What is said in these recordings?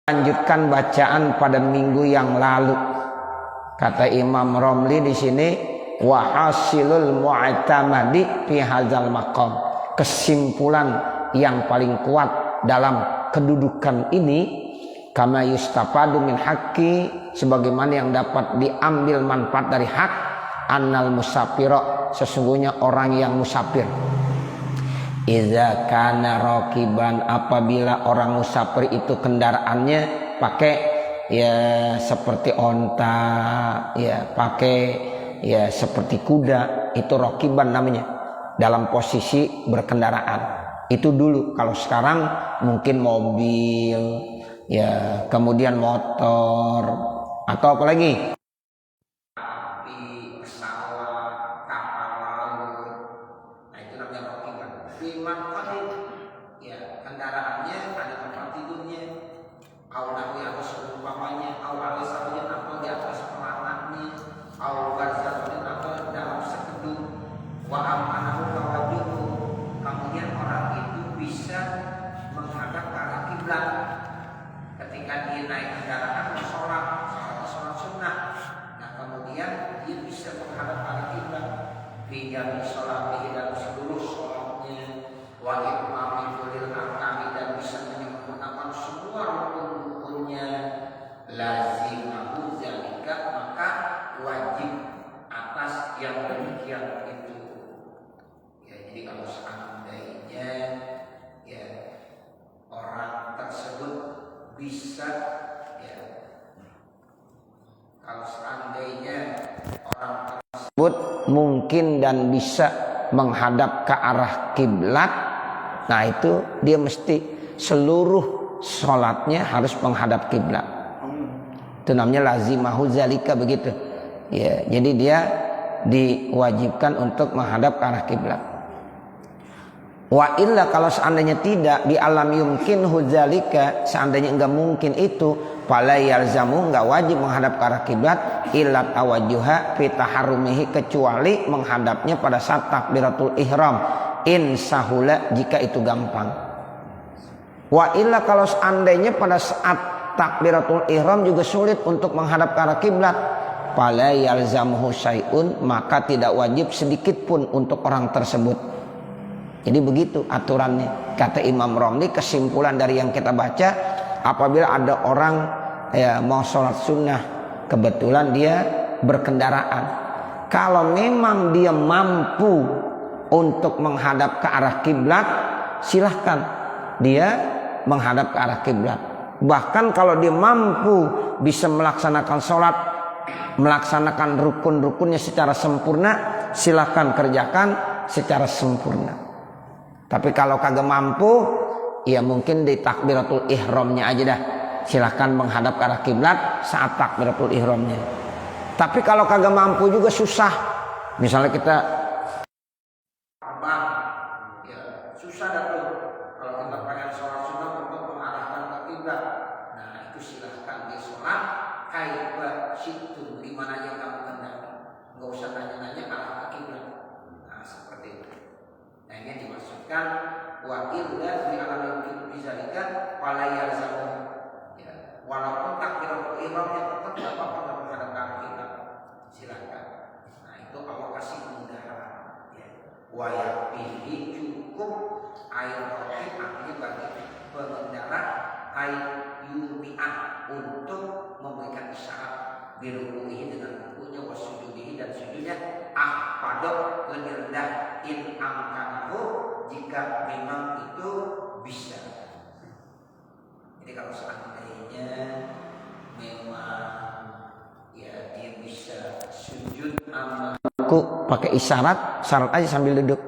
Lanjutkan bacaan pada minggu yang lalu. Kata Imam Romli di sini, wa hasilul mu'tamadi fi hadzal maqam. Kesimpulan yang paling kuat dalam kedudukan ini, kama yustafadu min haqqi, sebagaimana yang dapat diambil manfaat dari hak, annal musafira, sesungguhnya orang yang musafir. Iza kana rakiban, apabila orang musafir itu kendaraannya pakai ya seperti onta, ya pakai ya seperti kuda, itu rakiban namanya, dalam posisi berkendaraan. Itu dulu. Kalau sekarang mungkin mobil, ya kemudian motor, atau apa lagi? Ketika dia naik kendaraan sholat sunnah, nah kemudian dia bisa menghadap arah kiblat, bijami sholat dalam seluruh sholatnya, wa imami kulil arkani, dan bisa menyempurnakan semua rukun-rukunnya, lazimahu zalika, maka wajib atas yang demikian itu. Ya, jadi kalau seandainya ya orang tersebut bisa, ya, kalau seandainya orang tersebut mungkin dan bisa menghadap ke arah kiblat, nah itu dia mesti seluruh sholatnya harus menghadap kiblat. Itu namanya lazimahu zalika, begitu. Ya, jadi dia diwajibkan untuk menghadap ke arah kiblat. Wa illa, kalau seandainya tidak, di alam yumkin hudzalika, seandainya enggak mungkin itu, fala yalzamu, enggak wajib menghadap ke arah kiblat, illa tawajjuha fi taharrumihi, kecuali menghadapnya pada saat takbiratul ihram, in sahula, jika itu gampang. Wa illa, kalau seandainya pada saat takbiratul ihram juga sulit untuk menghadap ke arah kiblat, fala yalzamuhu syai'un, maka tidak wajib sedikit pun untuk orang tersebut. Jadi begitu aturannya. Kata Imam Romli, kesimpulan dari yang kita baca, apabila ada orang ya mau sholat sunnah, kebetulan dia berkendaraan, kalau memang dia mampu untuk menghadap ke arah kiblat, silahkan dia menghadap ke arah kiblat. Bahkan kalau dia mampu bisa melaksanakan sholat, melaksanakan rukun-rukunnya secara sempurna, silahkan kerjakan secara sempurna. Tapi kalau kagak mampu, ya mungkin di takbiratul ihramnya aja dah, silahkan menghadap ke arah kiblat saat takbiratul ihramnya. Tapi kalau kagak mampu juga susah, misalnya kita ya susah dah tuh kalau kita pengen sholat sunnah untuk mengarahkan ke kiblat. Nah itu silahkan dia sholat kaifa syi'tum, di mana aja kamu kehendaki, nggak usah nanya-nanya arah ke kiblat. Nah seperti itu. Nah ini dimaksudkan wa illa fi alam yumkin bizalika wala yalzamu, ya, walaupun takbiratul ihramnya tetap enggak apa-apa enggak menghadap ke kiblat, silakan. Nah itu Allah kasih kemudahan, ya. Wa yakfihi, cukup air roti artinya bagi pengendara air yumi'ah untuk memberikan isyarat birukuhi, dengan rukunya, wasujudihi, dan sujudnya, ahpadok, lebih rendah, in amkanahu, jika memang itu bisa. Jadi kalau seandainya memang ya dia bisa sujud sama pakai isyarat, syarat aja sambil duduk.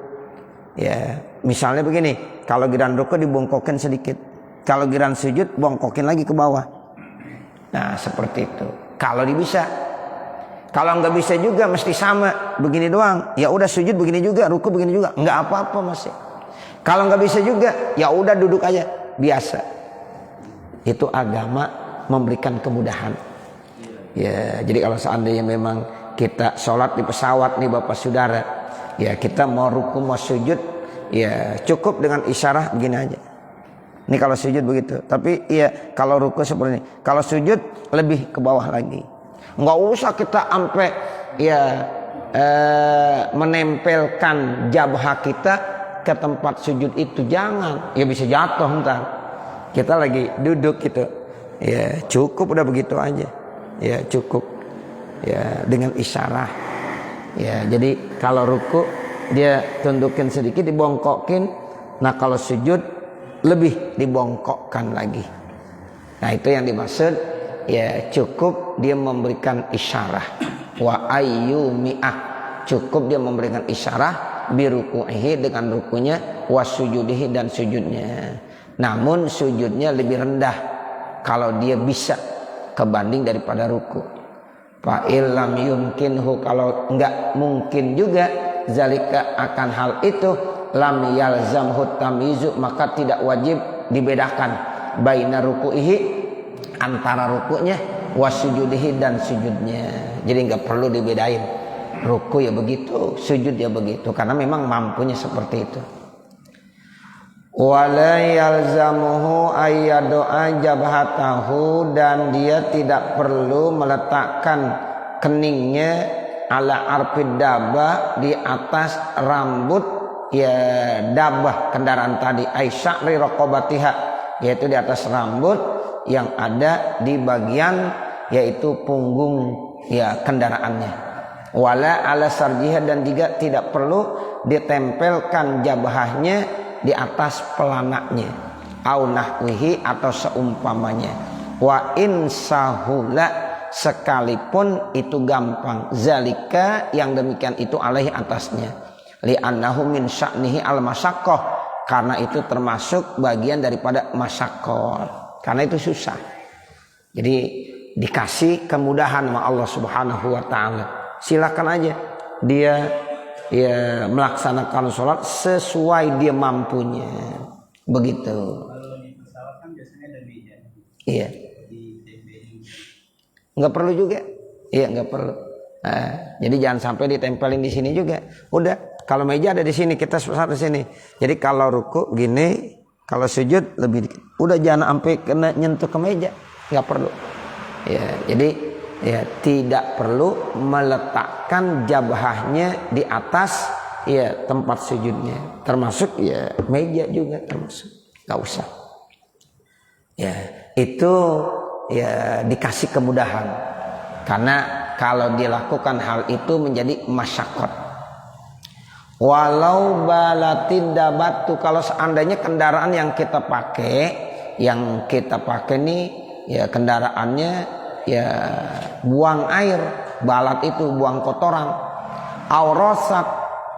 Ya, misalnya begini, kalau giliran ruku dibongkokin sedikit, kalau giliran sujud bongkokin lagi ke bawah. Nah seperti itu. Kalau bisa, kalau nggak bisa juga mesti sama begini doang. Ya udah sujud begini juga, ruku begini juga, nggak apa-apa masih. Kalau nggak bisa juga, ya udah duduk aja biasa. Itu agama memberikan kemudahan. Ya, jadi kalau seandainya memang kita sholat di pesawat nih Bapak Saudara, ya kita mau ruku mau sujud, ya cukup dengan isyarah begini aja. Ini kalau sujud begitu. Tapi iya kalau ruku seperti ini. Kalau sujud lebih ke bawah lagi. Nggak usah kita sampai menempelkan jabah kita ke tempat sujud itu, jangan. Ya bisa jatuh ntar. Kita lagi duduk gitu. Ya cukup udah begitu aja. Ya cukup. Ya dengan isyarah. Ya jadi kalau ruku dia tundukin sedikit, dibongkokin. Nah kalau sujud lebih dibongkokkan lagi. Nah itu yang dimaksud, ya cukup dia memberikan isyarah. Wa ayyumi'ah, cukup dia memberikan isyarah biruku'ihi dengan rukunya, wa sujudihi dan sujudnya. Namun sujudnya lebih rendah kalau dia bisa kebanding daripada ruku. Fa illam yumkinhu, kalau enggak mungkin juga zalika akan hal itu, lam yalzamhu tamyizu, maka tidak wajib dibedakan baina ruku'ihi, antara rukunya, wasujudihi dan sujudnya. Jadi enggak perlu dibedain. Ruku ya begitu, sujud ya begitu, karena memang mampunya seperti itu. Wala yalzamuhu ayyadu'a jabhatahu, dan dia tidak perlu meletakkan keningnya ala arfid dabah, di atas rambut dabah kendaraan tadi, aisya'ri raqabatiha, yaitu di atas rambut yang ada di bagian yaitu punggung kendaraannya. Wala ala sarjiha, dan juga tidak perlu ditempelkan jabahnya di atas pelanaknya, au nahwihi, atau seumpamanya. Wa in sahula, sekalipun itu gampang, zalika, yang demikian itu alaihi, atasnya, li annahu min sya'nihi al masyaqqah, karena itu termasuk bagian daripada masyaqqah, karena itu susah. Jadi dikasih kemudahan sama Allah Subhanahu wa taala. Silakan aja dia melaksanakan sholat sesuai dia mampunya, begitu. Kalau di pesawat kan biasanya ada meja. Iya. Nggak perlu juga. Iya, nggak perlu. Nah, jadi jangan sampai ditempelin di sini juga. Udah, kalau meja ada di sini, kita sholat di sini. Jadi kalau ruku gini, kalau sujud lebih dikit. Udah, jangan sampai kena nyentuh ke meja. Nggak perlu. Ya, jadi tidak perlu meletakkan jabahnya di atas tempat sujudnya, termasuk meja juga termasuk, nggak usah. Itu dikasih kemudahan, karena kalau dilakukan hal itu menjadi masyaqqat. Walau balatid dabatu, kalau seandainya kendaraan yang kita pakai nih kendaraannya buang air, balat itu buang kotoran. Aurosat,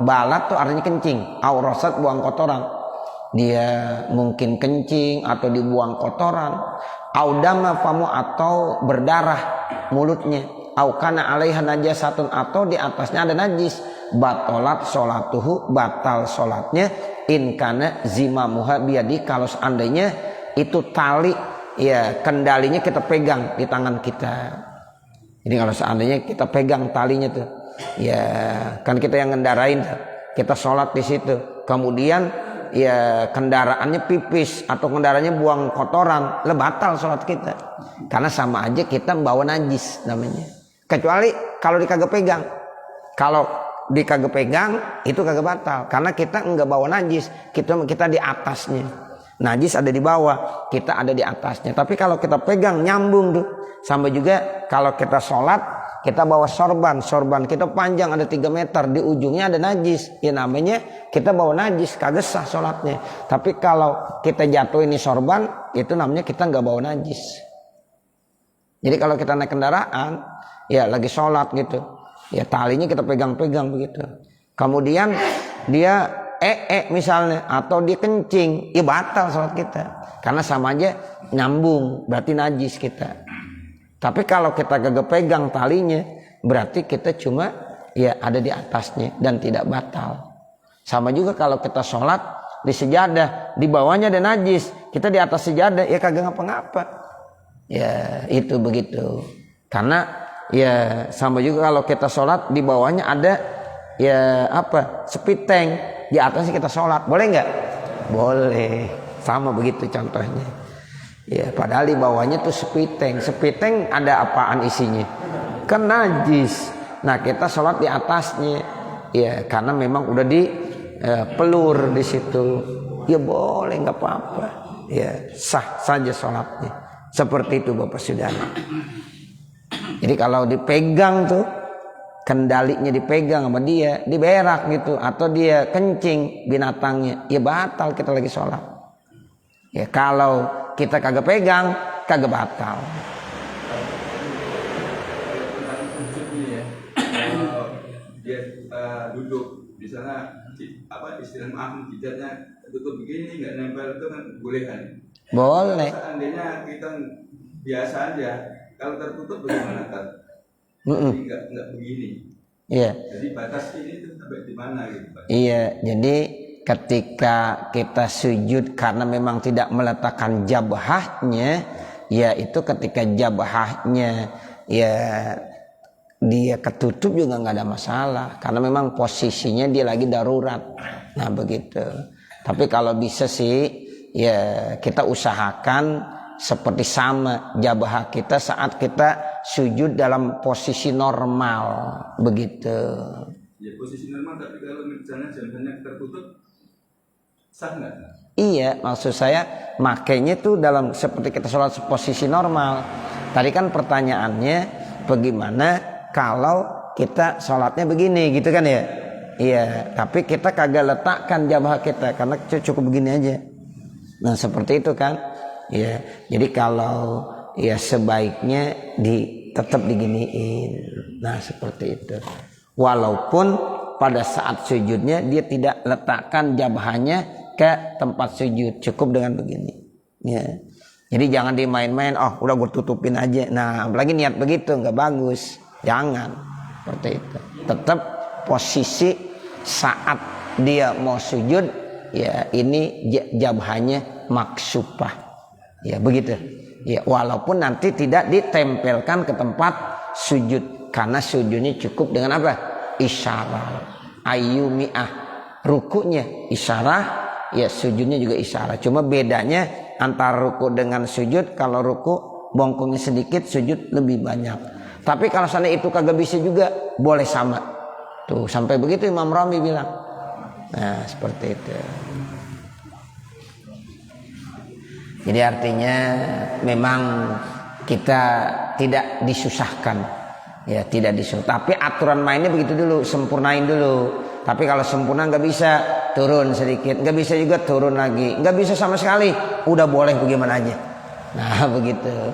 balat tuh artinya kencing, aurosat buang kotoran. Dia mungkin kencing atau dibuang kotoran. Audama famu, atau berdarah mulutnya. Aukana alaiha najasatun, atau di atasnya ada najis. Batolat sholatuhu, batal sholatnya. Inkana zimamuha biadi, kalau seandainya itu tali kendalinya kita pegang di tangan kita. Jadi kalau seandainya kita pegang talinya tuh, kan kita yang ngendarain, kita sholat di situ. Kemudian kendaraannya pipis atau kendaraannya buang kotoran, batal sholat kita. Karena sama aja kita membawa najis namanya. Kecuali kalau dikagak pegang. Kalau dikagak pegang itu kagak batal, karena kita enggak bawa najis, kita di atasnya. Najis ada di bawah, kita ada di atasnya. Tapi kalau kita pegang nyambung tuh. Sama juga kalau kita sholat, kita bawa sorban kita panjang ada 3 meter, di ujungnya ada najis, namanya kita bawa najis, kagak sah sholatnya. Tapi kalau kita jatuh ini sorban, itu namanya kita nggak bawa najis. Jadi kalau kita naik kendaraan, lagi sholat gitu, talinya kita pegang-pegang begitu. Kemudian dia misalnya, atau dia kencing, batal sholat kita, karena sama aja nyambung, berarti najis kita. Tapi kalau kita gak pegang talinya, berarti kita cuma ada di atasnya dan tidak batal. Sama juga kalau kita sholat di sejadah, di bawahnya ada najis, kita di atas sejadah kagak ngapa-ngapa. Itu begitu. Karena sama juga kalau kita sholat di bawahnya ada spiteng, di atasnya kita sholat, boleh nggak? Boleh. sama begitu contohnya. Ya, padahal di bawahnya tuh sepiteng. Sepiteng ada apaan isinya? Kan najis. Nah, kita sholat di atasnya. Ya, karena memang udah di pelur di situ. Ya boleh, nggak apa-apa. Ya, sah saja sholatnya. Seperti itu Bapak Saudara. Jadi kalau dipegang tuh, kendalinya dipegang sama dia, diberak gitu, atau dia kencing binatangnya, ya batal kita lagi sholat. Ya kalau kita kagak pegang, kagak batal. Dia duduk di sana, istilah maaf jidatnya tutup begini nggak nempel itu kan boleh kan? Boleh. Seandainya kita biasa aja, kalau tertutup bagaimana kan? Jadi nggak begini. Iya. Jadi batas ini tuh sampai di mana gitu Pak? Iya. Jadi ketika kita sujud karena memang tidak meletakkan jabhahnya, ya itu ketika jabhahnya ya dia ketutup juga nggak ada masalah karena memang posisinya dia lagi darurat. Nah begitu. Tapi kalau bisa sih ya kita usahakan seperti sama jabah kita saat kita sujud dalam posisi normal begitu. Ya posisi normal, tapi kalau misalnya jabahnya tertutup sah nggak? Iya, maksud saya makanya tuh dalam seperti kita sholat posisi normal. Tadi kan pertanyaannya bagaimana kalau kita sholatnya begini gitu kan ya? Iya, tapi kita kagak letakkan jabah kita karena cukup begini aja. Nah seperti itu kan? Ya, jadi kalau ya sebaiknya tetap diginiin. Nah seperti itu. Walaupun pada saat sujudnya dia tidak letakkan jabahnya ke tempat sujud, cukup dengan begini. Ya. Jadi jangan dimain-main. Oh udah gue tutupin aja. Nah apalagi niat begitu nggak bagus. Jangan seperti itu. Tetap posisi saat dia mau sujud ya ini jabahnya maksupah ya begitu ya walaupun nanti tidak ditempelkan ke tempat sujud karena sujudnya cukup dengan apa isyarat ayyumi'ah rukunya isyarat ya sujudnya juga isyarat cuma bedanya antara ruku dengan sujud kalau ruku bongkongnya sedikit sujud lebih banyak tapi kalau sana itu kagak bisa juga boleh sama. Tuh sampai begitu Imam Romli bilang. Nah seperti itu. Jadi artinya memang kita tidak disusahkan. Ya tidak disusahkan. Tapi aturan mainnya begitu dulu. Sempurnain dulu. Tapi kalau sempurna nggak bisa turun sedikit. Nggak bisa juga turun lagi. Nggak bisa sama sekali. Udah boleh bagaimana aja. Nah begitu.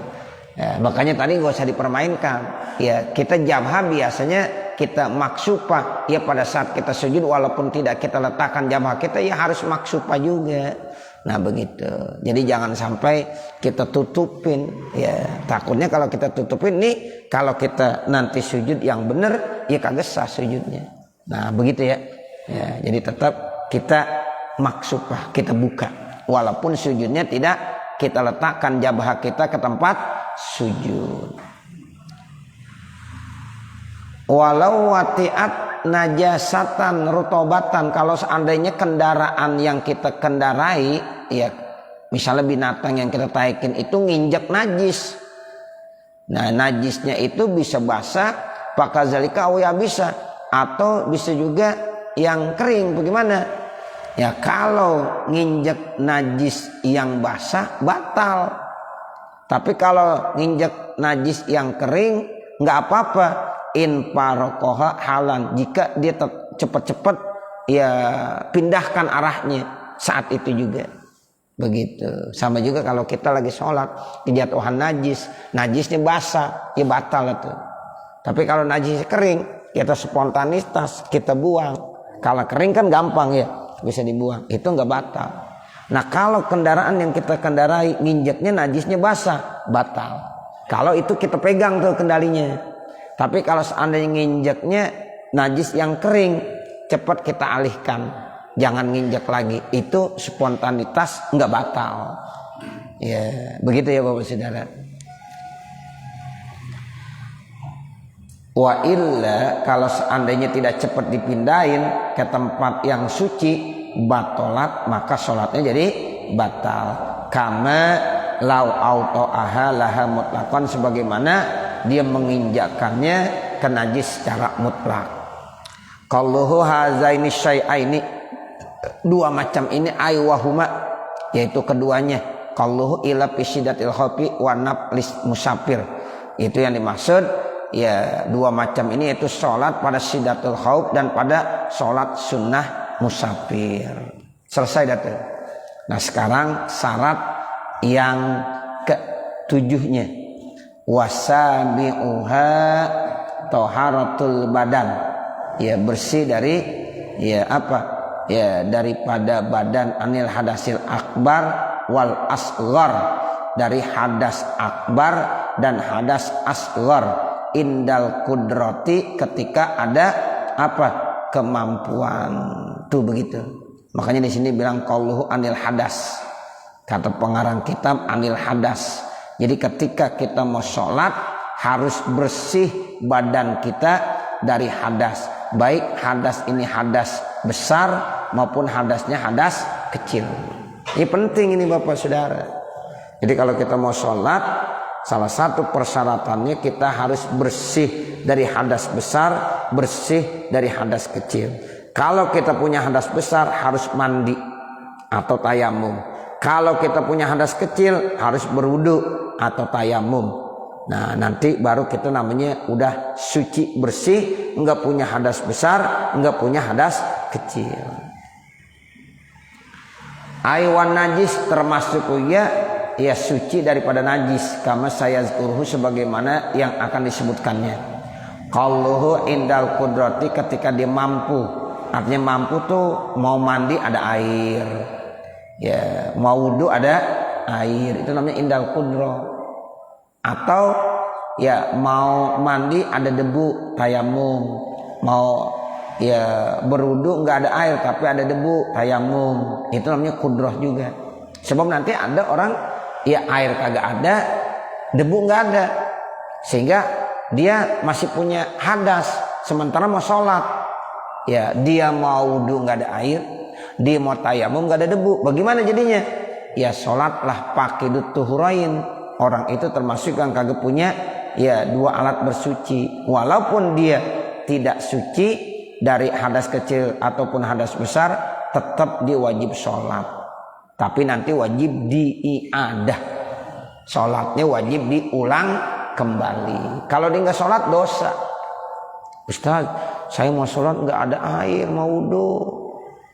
Ya, makanya tadi gak usah dipermainkan. Ya kita jabha biasanya kita maksupah. Ya pada saat kita sujud walaupun tidak kita letakkan jabha kita ya harus maksupah juga. Nah begitu. Jadi jangan sampai kita tutupin. Ya takutnya kalau kita tutupin nih kalau kita nanti sujud yang benar ya kagak sah sujudnya. Nah begitu ya. Ya jadi tetap kita maksupah kita buka. Walaupun sujudnya tidak kita letakkan jabha kita ke tempat sujud. Walau wati'at najasatan rutobatan, kalau seandainya kendaraan yang kita kendarai ya misalnya binatang yang kita taikin itu nginjak najis. Nah najisnya itu bisa basah pakazalika ya bisa atau bisa juga yang kering bagaimana? Ya kalau nginjak najis yang basah batal. Tapi kalau nginjak najis yang kering nggak apa-apa. In parokoha halan, jika dia cepat-cepat ya pindahkan arahnya saat itu juga begitu. Sama juga kalau kita lagi sholat kejatuhan najisnya basah ya batal itu. Tapi kalau najisnya kering kita spontanitas kita buang. Kalau kering kan gampang ya bisa dibuang, itu nggak batal. Nah kalau kendaraan yang kita kendarai nginjeknya najisnya basah batal. Kalau itu kita pegang tuh kendalinya. Tapi kalau seandainya nginjeknya najis yang kering, cepat kita alihkan. Jangan nginjek lagi. Itu spontanitas nggak batal. Ya, begitu ya Bapak Saudara. Wa illa kalau seandainya tidak cepat dipindahin ke tempat yang suci, batolat maka sholatnya jadi batal. Kama lau auto'aha laha mutlaqan, sebagaimana dia menginjakannya ke najis secara mutlak. Qalluhu hazaini syai'aini, dua macam ini aywahuma, yaitu keduanya. Qalluhu ila fisidatil khawfi wa naflis musafir, itu yang dimaksud ya dua macam ini, yaitu sholat pada sidatul khauf dan pada sholat sunnah musafir. Selesai datu. Nah sekarang syarat yang ketujuhnya, wasabi'uha taharatul badan, ya bersih dari ya apa ya daripada badan anil hadasil akbar wal asghar, dari hadas akbar dan hadas asghar, indal kudrati, ketika ada apa kemampuan. Tuh begitu. Makanya di sini bilang qauluhu anil hadas. Kata pengarang kitab anil hadas. Jadi ketika kita mau sholat harus bersih badan kita dari hadas. Baik hadas ini hadas besar maupun hadasnya hadas kecil. Ini penting ini Bapak Saudara. Jadi kalau kita mau sholat, salah satu persyaratannya kita harus bersih dari hadas besar, bersih dari hadas kecil. Kalau kita punya hadas besar harus mandi atau tayamum. Kalau kita punya hadas kecil harus berwudu atau tayamum. Nah nanti baru kita namanya udah suci bersih, enggak punya hadas besar, enggak punya hadas kecil. Aywan najis termasuk ya suci daripada najis, kama saya zkurhu, sebagaimana yang akan disebutkannya. Qalluhu indal kudrati, ketika dia mampu. Artinya mampu tuh mau mandi ada air, ya mau wudu ada air, itu namanya indal kudro. Atau ya mau mandi ada debu, tayamum. Mau ya berwudu nggak ada air tapi ada debu, tayamum, itu namanya kudroh juga. Sebab nanti ada orang ya air kagak ada, debu nggak ada, sehingga dia masih punya hadas sementara mau sholat. Ya dia mau wudu nggak ada air, dia mau tayamum nggak ada debu, bagaimana jadinya? Ya sholatlah pakai tuhurain. Orang itu termasuk yang kagak punya ya dua alat bersuci, walaupun dia tidak suci dari hadas kecil ataupun hadas besar, tetap dia wajib sholat. Tapi nanti wajib diiadah, sholatnya wajib diulang kembali. Kalau dia nggak sholat dosa. Ustaz, saya mau sholat nggak ada air, mau wudu,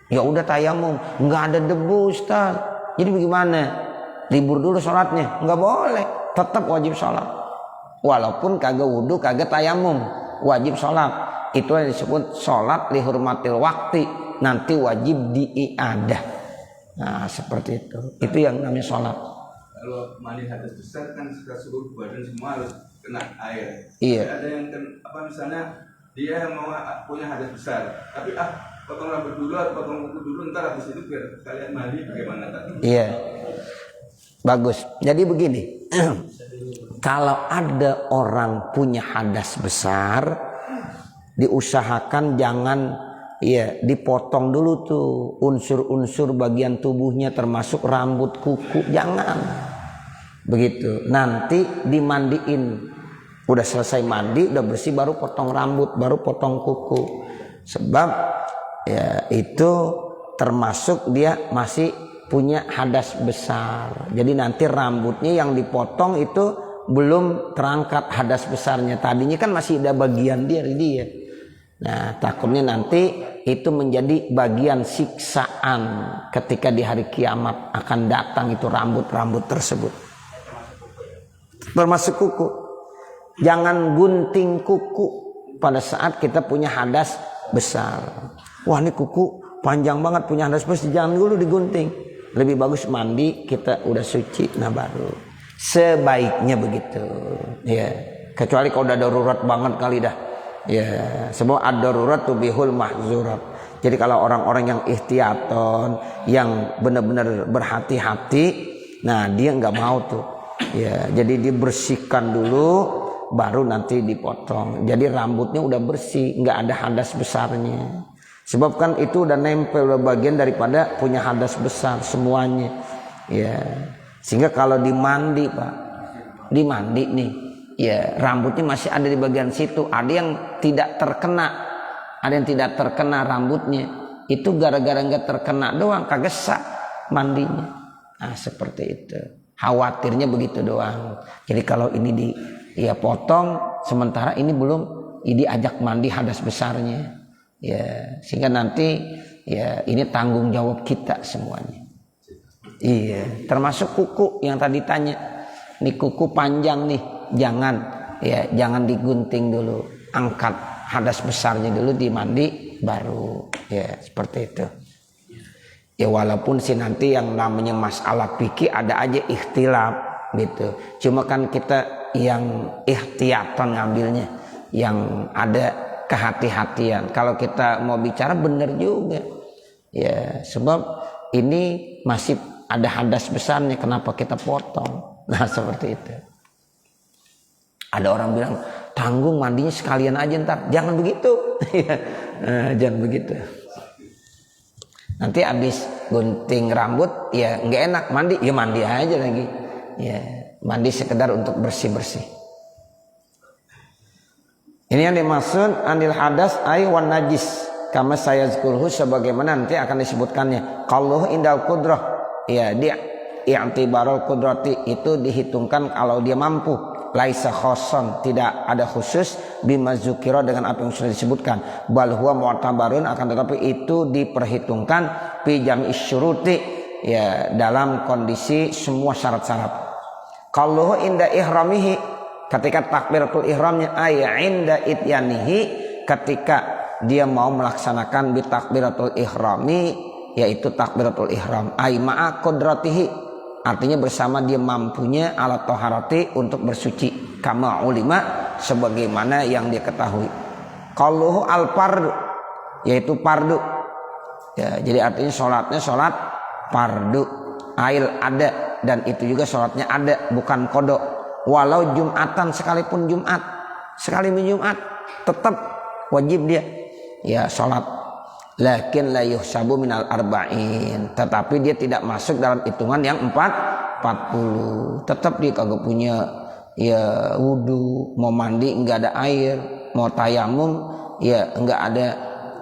ya udah tayamum, nggak ada debu Ustaz. Jadi bagaimana? Libur dulu sholatnya? Nggak boleh, tetap wajib sholat. Walaupun kagak wudu, kagak tayamum, wajib sholat. Itu yang disebut sholat lihurmatil wakti, nanti wajib diiadah. Nah seperti itu. Itu yang namanya sholat. Kalau mandi hadas besar kan seluruh badan semua harus kena air. Iya. Ada yang misalnya dia mau punya hadas besar, tapi potong rambut dulu atau potong kuku dulu, ntar habis itu biar kalian mandi, bagaimana tadi? Iya, bagus. Jadi begini, kalau ada orang punya hadas besar, diusahakan jangan ya dipotong dulu tuh unsur-unsur bagian tubuhnya termasuk rambut, kuku, jangan begitu. Nanti dimandiin. Udah selesai mandi, udah bersih, baru potong rambut, baru potong kuku. Sebab ya itu termasuk dia masih punya hadas besar. Jadi nanti rambutnya yang dipotong itu belum terangkat hadas besarnya. Tadinya kan masih ada bagian dia. Nah takutnya nanti itu menjadi bagian siksaan ketika di hari kiamat akan datang itu rambut-rambut tersebut. Termasuk kuku. Jangan gunting kuku pada saat kita punya hadas besar. Wah ini kuku panjang banget, punya hadas besar, jangan dulu digunting. Lebih bagus mandi, kita udah suci, nah baru. Sebaiknya begitu. Ya, kecuali kalau udah darurat banget kali dah. Ya, semua ad-darurat tubihul mahzurat. Jadi kalau orang-orang yang ihtiyaton, yang benar-benar berhati-hati, nah dia nggak mau tuh. Ya, jadi dibersihkan dulu. Baru nanti dipotong. Jadi rambutnya udah bersih, nggak ada hadas besarnya. Sebab kan itu udah nempel, udah bagian daripada punya hadas besar semuanya. Ya, sehingga kalau dimandi Pak, dimandi nih, ya rambutnya masih ada di bagian situ. Ada yang tidak terkena rambutnya. Itu gara-gara nggak terkena doang, kagak sah mandinya. Nah seperti itu. Khawatirnya begitu doang. Jadi kalau ini potong, sementara ini belum diajak mandi hadas besarnya. Ya, sehingga nanti ya ini tanggung jawab kita semuanya. Iya, termasuk kuku yang tadi tanya. Nih kuku panjang nih, jangan digunting dulu, angkat hadas besarnya dulu, dimandi baru. Ya, seperti itu. Ya walaupun sih nanti yang namanya masalah fikih ada aja ikhtilaf gitu. Cuma kan kita yang ihtiyatan ngambilnya, yang ada kehati-hatian. Kalau kita mau bicara benar juga. Ya, sebab ini masih ada hadas besarnya, kenapa kita potong? Nah seperti itu. Ada orang bilang tanggung mandinya sekalian aja ntar. Jangan begitu. Jangan begitu. Nanti habis gunting rambut ya nggak enak, mandi ya mandi aja lagi. Ya mandi sekedar untuk bersih-bersih. Ini yang dimaksud anil hadas ay wan najis. Kama saya zkurhu sebagaimana nanti akan disebutkannya. Kalau indal qudrah. Ya dia i'tibarul qudrati itu dihitungkan kalau dia mampu. Laisa khoson, tidak ada khusus bima zukira dengan apa yang sudah disebutkan. Bal huwa mu'tabarun, akan tetapi itu diperhitungkan fi jam'i syuruti, ya dalam kondisi semua syarat-syarat. Kalau inda ihramihi, ketika takbiratul ihramnya, ay inda ityanihi, ketika dia mau melaksanakan bi takbiratul ihrami, yaitu takbiratul ihram, ay ma'a qudratihi, artinya bersama dia mampunya alat toharati untuk bersuci, kama ulima, sebagaimana yang dia ketahui. Qaluhu al fardu, yaitu fardu. Ya, jadi artinya sholatnya sholat fardu, ail ada, dan itu juga sholatnya ada, bukan kodok. Walau jumatan, sekalipun Jumat, tetap wajib dia ya sholat. Lakin la yuhsabu minal arba'in, tetapi dia tidak masuk dalam hitungan yang 40. Tetap dia kagak punya ya wudu, mau mandi enggak ada air, mau tayamum ya enggak ada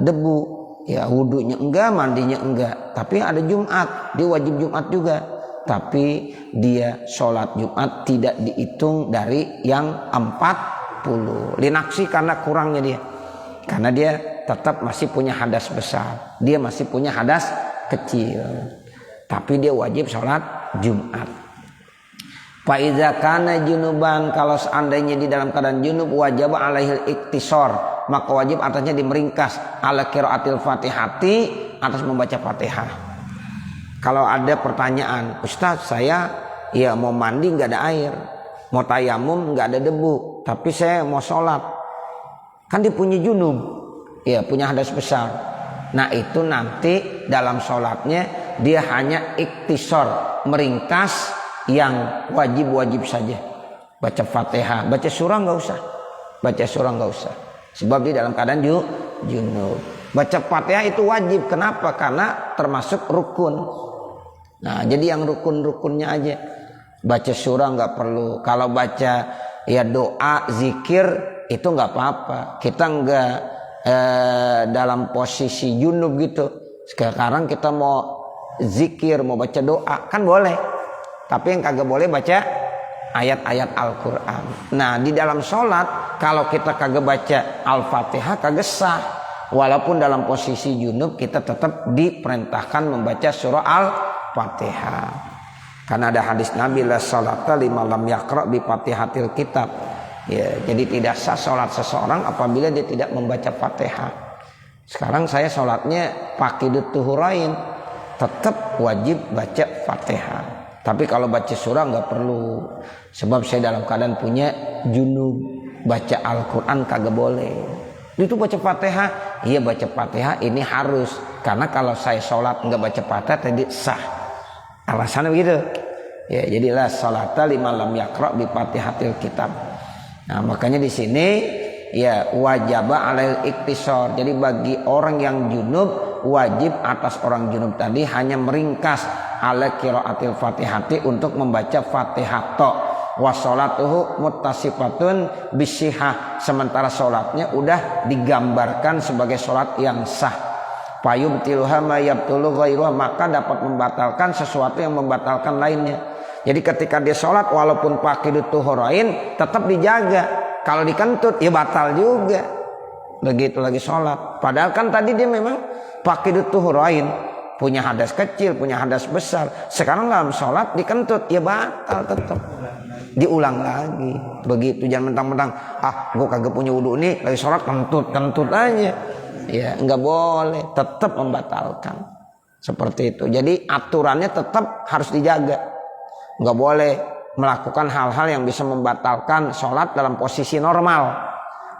debu, ya wudunya enggak, mandinya enggak, tapi ada Jumat, dia wajib Jumat juga, tapi dia sholat Jumat tidak dihitung dari yang 40. Linaksi karena kurangnya dia, karena dia tetap masih punya hadas besar, dia masih punya hadas kecil, tapi dia wajib sholat Jumat. Fa iza kana junuban, kalau seandainya di dalam keadaan junub, wajib alaihil iktisor, maka wajib atasnya dimeringkas, ala qiraatil fatihati, atas membaca Fatihah. Kalau ada pertanyaan, Ustaz saya ya mau mandi nggak ada air, mau tayamum nggak ada debu, tapi saya mau sholat, kan dia punya junub, ya punya hadas besar. Nah itu nanti dalam sholatnya dia hanya iktisor, meringkas yang wajib-wajib saja. Baca Fatihah, baca surah nggak usah. Sebab dia dalam keadaan junub. Baca Fatihah itu wajib. Kenapa? Karena termasuk rukun. Nah jadi yang rukun-rukunnya aja. Baca surah nggak perlu. Kalau baca ya doa, zikir itu nggak apa-apa. Kita nggak dalam posisi junub gitu. Sekarang kita mau zikir, mau baca doa kan boleh, tapi yang kagak boleh baca ayat-ayat Al-Quran. Nah di dalam sholat kalau kita kagak baca Al-Fatihah kagak sah. Walaupun dalam posisi junub kita tetap diperintahkan membaca surah Al-Fatihah, karena ada hadis Nabi la sholata liman lam yaqra bi fatihatil kitab. Ya, jadi tidak sah sholat seseorang apabila dia tidak membaca Fatihah. Sekarang saya sholatnya faqidut tuhurain, tetap wajib baca Fatihah. Tapi kalau baca surah nggak perlu, sebab saya dalam keadaan punya junub, baca Al-Quran kagak boleh. Itu baca Fatihah, iya baca Fatihah ini harus, karena kalau saya sholat nggak baca Fatihah tadi sah. Alasannya begitu. Ya, jadilah sholata liman lam yaqra bi fatihatil kitab. Nah makanya di sini ya wajaba alail iktisor. Jadi bagi orang yang junub wajib atas orang junub tadi hanya meringkas ala qiraatil Fatihati untuk membaca Fatihah tok. Wa sholatuhu muttasifatun bisihah, sementara sholatnya udah digambarkan sebagai sholat yang sah. Fayubtiluha ma yabtulu ghairuha, maka dapat membatalkan sesuatu yang membatalkan lainnya. Jadi ketika dia sholat walaupun faqidut tuhurain tetap dijaga. Kalau dikentut ya batal juga. Begitu lagi sholat. Padahal kan tadi dia memang faqidut tuhurain, punya hadas kecil, punya hadas besar. Sekarang dalam sholat dikentut ya batal tetap. Diulang lagi. Begitu, jangan mentang-mentang gue kagak punya wudu nih lagi sholat kentut aja. Ya nggak boleh, tetap membatalkan. Seperti itu. Jadi aturannya tetap harus dijaga. Nggak boleh melakukan hal-hal yang bisa membatalkan sholat dalam posisi normal.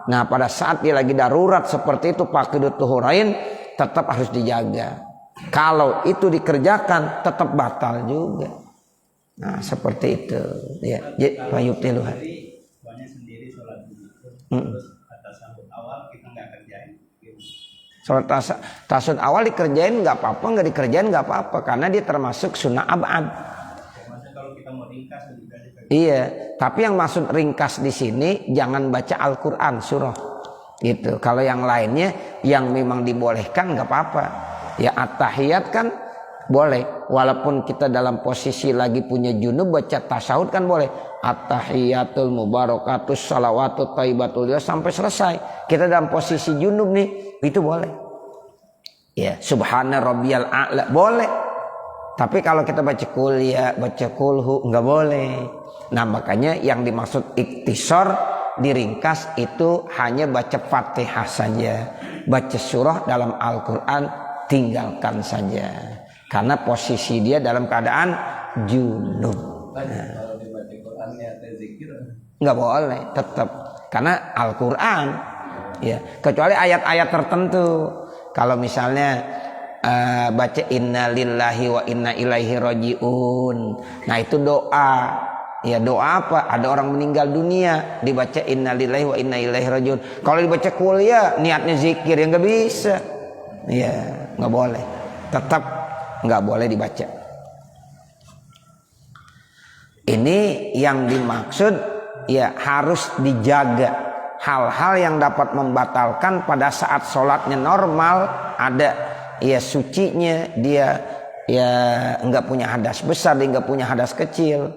Nah pada saat dia lagi darurat seperti itu faqidut tuhurain tetap harus dijaga. Kalau itu dikerjakan tetap batal juga. Nah seperti itu ya. Fayubtiluha. Soalnya sendiri sholat begitu. Terus atas sahut awal kita nggak kerjain. Sholat tasawuf awal dikerjain nggak apa-apa, nggak dikerjain nggak apa-apa karena dia termasuk sunnah abad. Maksudnya kalau kita mau ringkas juga dikerjain. Iya, tapi yang maksud ringkas di sini jangan baca Al-Quran surah gitu. Kalau yang lainnya yang memang dibolehkan nggak apa-apa. Ya at-tahiyat kan boleh, walaupun kita dalam posisi lagi punya junub baca tasawuf kan boleh. At-tahiyatul mubarakatus salawatut thayyibatul sampai selesai. Kita dalam posisi junub nih, itu boleh. Ya, subhana rabbiyal a'la boleh. Tapi kalau kita baca kuliah, baca kulhu enggak boleh. Nah, makanya yang dimaksud iktisar diringkas itu hanya baca Fatihah saja. Baca surah dalam Al-Qur'an tinggalkan saja. Karena posisi dia dalam keadaan junub. Kalau dibaca Qurannya atau zikir nggak boleh tetap karena Al-Quran ya, kecuali ayat-ayat tertentu. Kalau misalnya baca inna lillahi wa inna ilaihi rajiun, nah itu doa ya. Doa apa? Ada orang meninggal dunia dibaca inna lillahi wa inna ilaihi rajiun. Kalau dibaca kuliah niatnya zikir ya nggak bisa ya, nggak boleh, tetap nggak boleh dibaca. Ini yang dimaksud ya harus dijaga hal-hal yang dapat membatalkan pada saat sholatnya normal, ada ya sucinya, dia ya nggak punya hadas besar, dia nggak punya hadas kecil,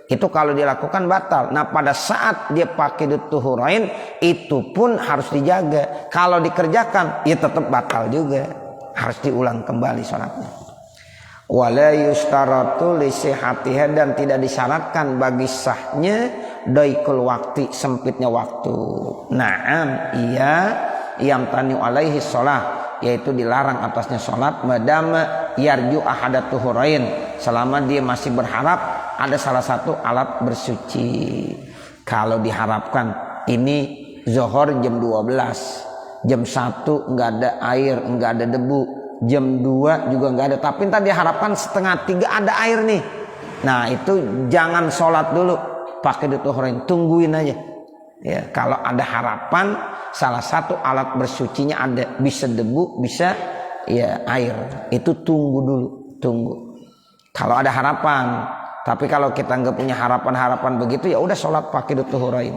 itu kalau dilakukan batal. Nah pada saat dia faqidut tuhurain itu pun harus dijaga. Kalau dikerjakan ya tetap batal juga, harus diulang kembali sholatnya. Wala yustaratu li sihhatiha, dan tidak disyaratkan bagi sahnya daikul waktu, sempitnya waktu. Naam iya yang tanu alaihi sholat, yaitu dilarang atasnya sholat madama yarju ahadat tuhurain, selama dia masih berharap ada salah satu alat bersuci. Kalau diharapkan ini zuhur jam 12, jam 1 nggak ada air, nggak ada debu, jam 2 juga nggak ada, tapi ntar diharapkan 2:30 ada air nih. Nah itu jangan sholat dulu pakai dituhurin, tungguin aja ya. Kalau ada harapan salah satu alat bersucinya ada, bisa debu bisa ya air, itu tunggu dulu, tunggu kalau ada harapan. Tapi kalau kita nggak punya harapan begitu ya udah sholat pakai dituhurin.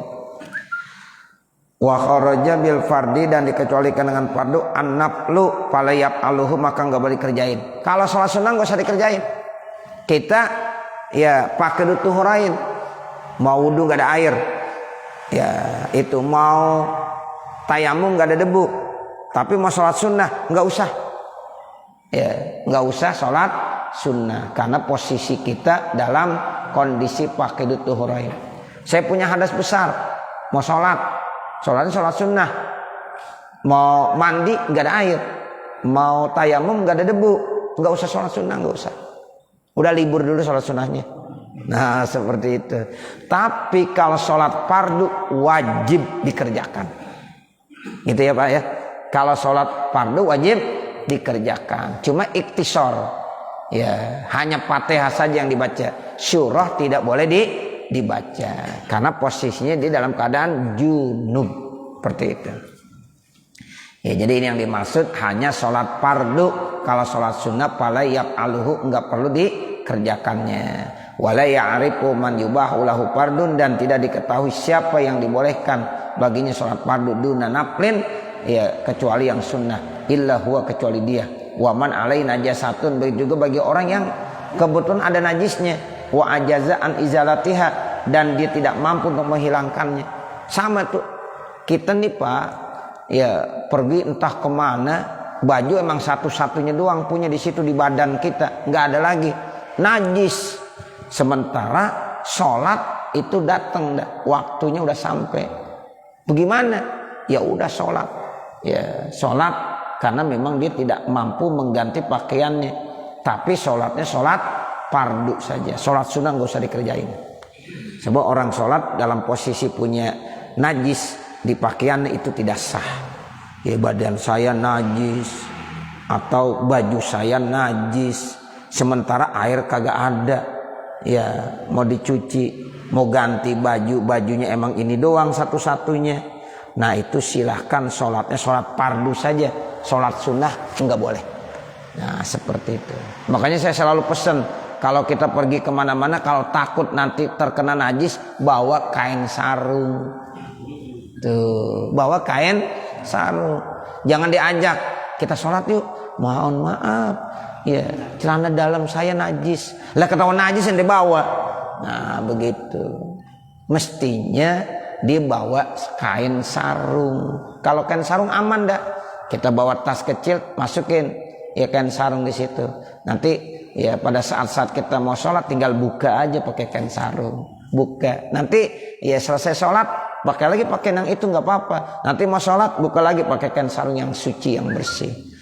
Wa kharaja bil fardi, dan dikecualikan dengan fardu an-naflu falayab aluhu, maka nggak boleh kerjain. Kalau sholat sunnah nggak usah dikerjain. Kita ya pakai tuhurain, mau wudu nggak ada air, ya itu mau tayamum nggak ada debu, tapi mau sholat sunnah nggak usah, ya nggak usah sholat sunnah karena posisi kita dalam kondisi pakai tuhurain. Saya punya hadas besar, mau sholatnya sholat sunnah, mau mandi nggak ada air, mau tayamum nggak ada debu, nggak usah sholat sunnah, nggak usah, udah libur dulu sholat sunnahnya. Nah seperti itu. Tapi kalau sholat fardu wajib dikerjakan, gitu ya Pak ya. Kalau sholat fardu wajib dikerjakan, cuma iktisar ya, hanya Fatihah saja yang dibaca, surah tidak boleh dibaca karena posisinya dia dalam keadaan junub, seperti itu ya. Jadi ini yang dimaksud hanya sholat fardu. Kalau sholat sunnah falayab aluhu nggak perlu dikerjakannya. Wala ya'rifu man yubahu lahu fardun, dan tidak diketahui siapa yang dibolehkan baginya sholat fardu duna naflin, ya kecuali yang sunnah, illa huwa, kecuali dia. Wa man alai najasatun, begitu juga bagi orang yang kebetulan ada najisnya, wa ajaza an izalatiha, dan dia tidak mampu untuk menghilangkannya. Sama tuh kita nih Pak, ya pergi entah kemana, baju emang satu-satunya doang punya di situ di badan kita, nggak ada lagi, najis. Sementara sholat itu datang, waktunya udah sampai. Bagaimana? Ya udah sholat, ya sholat, karena memang dia tidak mampu mengganti pakaiannya. Tapi sholatnya sholat fardu saja, sholat sunnah nggak usah dikerjain. Sebab orang sholat dalam posisi punya najis di pakaiannya itu tidak sah. Ya badan saya najis atau baju saya najis, sementara air kagak ada. Ya mau dicuci, mau ganti baju, bajunya emang ini doang satu-satunya. Nah itu silahkan sholatnya sholat fardu saja, sholat sunnah enggak boleh. Nah seperti itu. Makanya saya selalu pesan, kalau kita pergi kemana-mana, kalau takut nanti terkena najis, bawa kain sarung. Tuh, bawa kain sarung. Jangan diajak, kita sholat yuk. Mohon maaf, ya celana dalam saya najis. Lah ketahuan najis yang dibawa. Nah begitu. Mestinya dibawa kain sarung. Kalau kain sarung aman dah. Kita bawa tas kecil, masukin ya kain sarung di situ. Nanti ya pada saat-saat kita mau sholat tinggal buka aja pakai kain sarung. Buka. Nanti ya selesai sholat pakai lagi pakai yang itu nggak apa-apa. Nanti mau sholat buka lagi pakai kain sarung yang suci, yang bersih.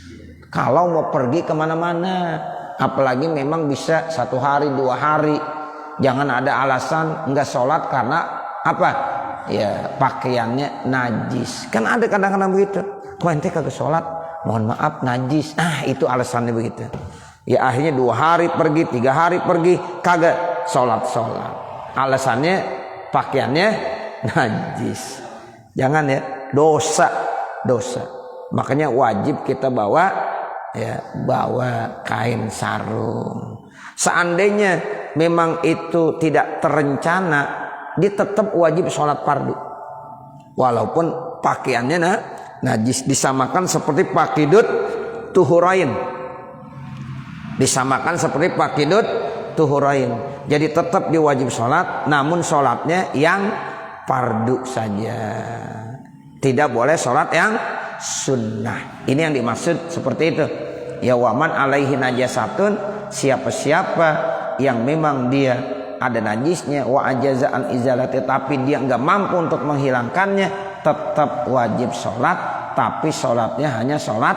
Kalau mau pergi kemana-mana, apalagi memang bisa 1 hari 2 hari, jangan ada alasan nggak sholat karena apa? Ya pakaiannya najis. Kan ada kadang-kadang begitu. Kok ente kagak sholat? Mohon maaf najis. Itu alasannya begitu. Ya akhirnya 2 hari pergi, 3 hari pergi, kagak sholat. Alasannya pakaiannya najis. Jangan ya, dosa. Makanya wajib kita bawa kain sarung. Seandainya memang itu tidak terencana, dia tetap wajib sholat fardu. Walaupun pakaiannya najis, disamakan seperti pakidut tuhurain. Jadi tetap dia wajib sholat, namun sholatnya yang fardu saja. Tidak boleh sholat yang sunnah. Ini yang dimaksud seperti itu. Ya waman alaihi najasatun, siapa-siapa yang memang dia ada najisnya, wa ajazaan izalati, tapi dia enggak mampu untuk menghilangkannya, tetap wajib sholat, tapi sholatnya hanya sholat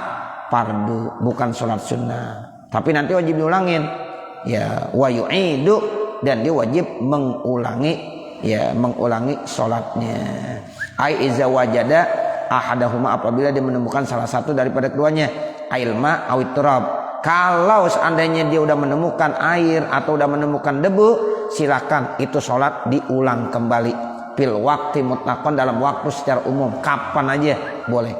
fardu, bukan sholat sunnah. Tapi nanti wajib diulangin. Ya wa yu'idu, dan dia wajib mengulangi sholatnya. Ai iza wajada ahadahuma, apabila dia menemukan salah satu daripada keduanya, ailma awit turab. Kalau seandainya dia udah menemukan air atau udah menemukan debu, silakan itu sholat diulang kembali. Fil waktu mutlaqan, dalam waktu secara umum, kapan aja boleh.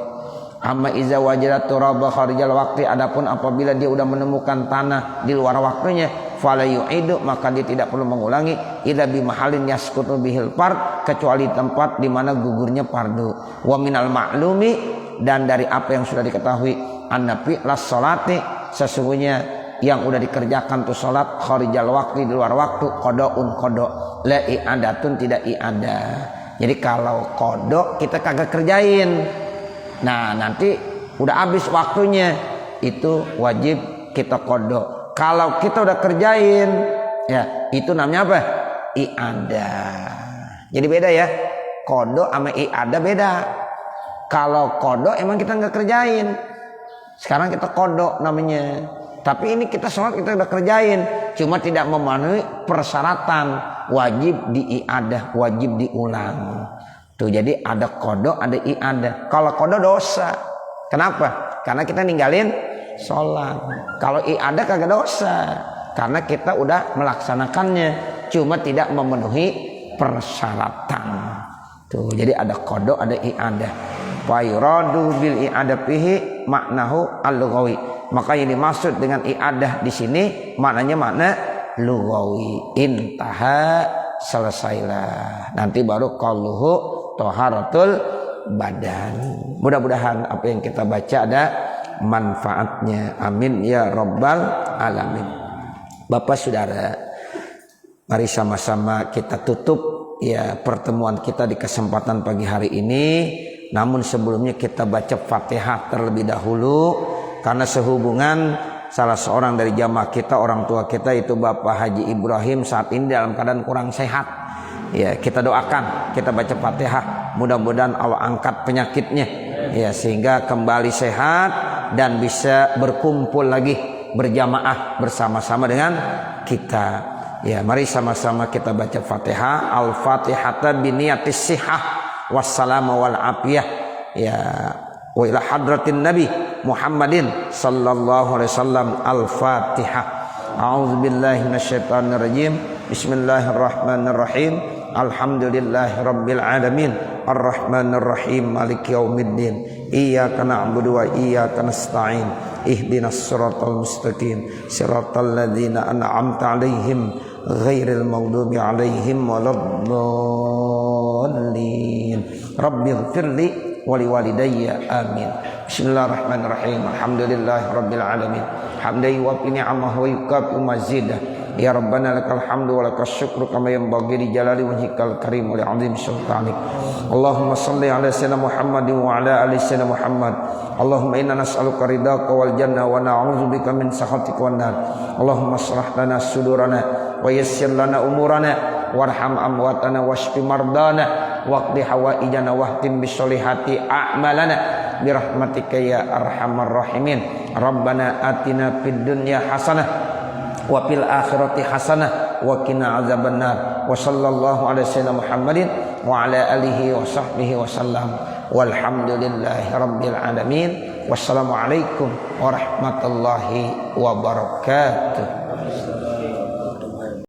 Amma iza wajada turaba kharijal waqti, adapun apabila dia udah menemukan tanah di luar waktunya, fala yu'idu, maka dia tidak perlu mengulangi, illa bi mahallin yasqutu bihil fard, kecuali tempat di mana gugurnya fardu. Wa minal ma'lumi, dan dari apa yang sudah diketahui, annabi las salati, sesungguhnya yang udah dikerjakan tuh salat kharijal waqti, di luar waktu, qadaun qada, la i'adatun, tidak i'adah. Jadi kalau qada kita kagak kerjain, nah nanti udah habis waktunya, itu wajib kita qada. Kalau kita udah kerjain, ya itu namanya apa? I'adah. Jadi beda ya, qada sama i'adah beda. Kalau qada emang kita nggak kerjain, sekarang kita qada namanya. Tapi ini kita sholat kita udah kerjain, cuma tidak memenuhi persyaratan, wajib di-i'adah, wajib diulang. Tuh jadi ada qada, ada i'adah. Kalau qada dosa. Kenapa? Karena kita ninggalin sholat. Kalau i'adah kagak dosa, karena kita udah melaksanakannya, cuma tidak memenuhi persyaratan. Tuh jadi ada qada, ada i'adah. Fa yuradu bil i'adah fihi maknahu al-lughawi. Maka yang dimaksud dengan i'adah di sini maknanya makna lugawi. Intaha, selesailah. Nanti baru qauluhu taharatul badan. Mudah-mudahan apa yang kita baca ada manfaatnya. Amin ya rabbal alamin. Bapak Saudara, mari sama-sama kita tutup ya pertemuan kita di kesempatan pagi hari ini. Namun sebelumnya kita baca Fatihah terlebih dahulu, karena sehubungan salah seorang dari jamaah kita, orang tua kita itu Bapak Haji Ibrahim saat ini dalam keadaan kurang sehat. Ya, kita doakan, kita baca Fatihah, mudah-mudahan Allah angkat penyakitnya ya, sehingga kembali sehat dan bisa berkumpul lagi berjamaah bersama-sama dengan kita. Ya, mari sama-sama kita baca Fatihah. Al-Fatihata biniyatis sihah wassalamu wal afiyah ya wa ila hadratin Nabi Muhammadin sallallahu alaihi wasallam. Al-Fatihah. A'udzubillahi minasyaitonir rajim. Bismillahirrahmanirrahim. Alhamdulillahirabbil alamin. Arrahmanir rahim. Maliki yaumiddin. Iyyaka na'budu wa iyyaka nasta'in. Ihdinas siratal mustaqim. Siratal ladzina an'amta 'alaihim ghairil maghdubi 'alaihim waladdallin. Rabbighfirli wa liwalidayya amin. Bismillahirrahmanirrahim. Alhamdulillahirabbil alamin. Hamdan yuwaffi ni'amahu wa yukafi mazidah. Ya Rabbana lakal hamdu wa lakas syukru kama yanbaghi li jalali wajhikal karim wa li 'azimi sultanik. Allahumma shalli ala sayyidina Muhammadin wa ala ali sayyidina Muhammad. Allahumma inna nas'aluka ridhaka wal jannah wa na'udzubika min sakhatika wan nar. Allahumma shrah lana sudurana wa yassir lana umurana warham amwatana washfi mardana waqdi hawaijana wahtim bisolihati a'malana birahmatika ya arhamar rahimin. Rabbana atina fid dunya hasanah wa fil akhirati hasanah wa qina azabannar. Wa sallallahu ala sayyidina Muhammadin wa ala alihi wa sahbihi wa sallam. Walhamdulillahi rabbil alamin. Wassalamualaikum warahmatullahi wabarakatuh.